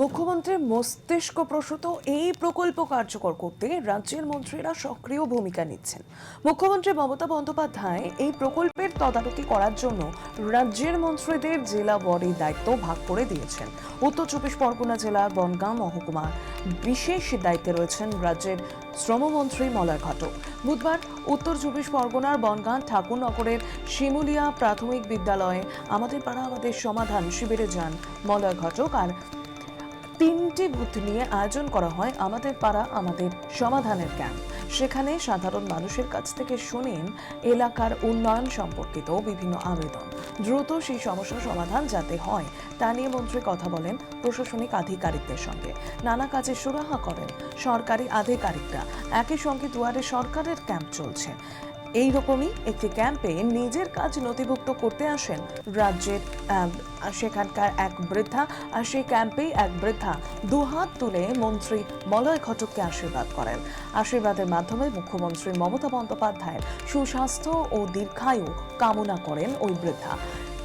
মুখ্যমন্ত্রীর মস্তিষ্ক প্রসূত এই প্রকল্প কার্যকর করতে রাজ্যের মন্ত্রীরা সক্রিয় ভূমিকা নিচ্ছেন। মুখ্যমন্ত্রী মমতা বন্দ্যোপাধ্যায় এই প্রকল্পের তদারকি করার জন্য রাজ্যের মন্ত্রীদের জেলা বডি দায়িত্ব ভাগ করে দিয়েছেন। উত্তর চব্বিশ পরগনা জেলার বনগাঁ মহকুমার বিশেষ দায়িত্বে রয়েছেন রাজ্যের শ্রমমন্ত্রী মলয় ঘটক। বুধবার উত্তর চব্বিশ পরগনার বনগাঁ ঠাকুরনগরের শিমুলিয়া প্রাথমিক বিদ্যালয়ে আমাদের পাড়া আমাদের সমাধান শিবিরে যান মলয় ঘটক। আর 3টি বুথ নিয়ে আয়োজন করা হয় আমাদের পাড়া আমাদের সমাধানের ক্যাম্প। সেখানে সাধারণ মানুষের কাছ থেকে শুনেন এলাকার উন্নয়ন সম্পর্কিত বিভিন্ন আবেদন। দ্রুত সেই সমস্যা সমাধান যাতে হয় তা নিয়ে মন্ত্রী কথা বলেন প্রশাসনিক আধিকারিকদের সঙ্গে। নানা কাজে সুরাহা করেন সরকারি আধিকারিকরা। একই সঙ্গে দুয়ারে সরকারের ক্যাম্প চলছে। এই রকমই একটি ক্যাম্পে নিজের কাজ নথিভুক্ত করতে আসেন রাজ্যের সেখানকার এক বৃদ্ধা। আর সেই ক্যাম্পেই এক বৃদ্ধা দুহাত তুলে মন্ত্রী মলয় ঘটককে আশীর্বাদ করেন। আশীর্বাদের মাধ্যমে মুখ্যমন্ত্রী মমতা বন্দ্যোপাধ্যায়ের সুস্বাস্থ্য ও দীর্ঘায়ু কামনা করেন ওই বৃদ্ধা।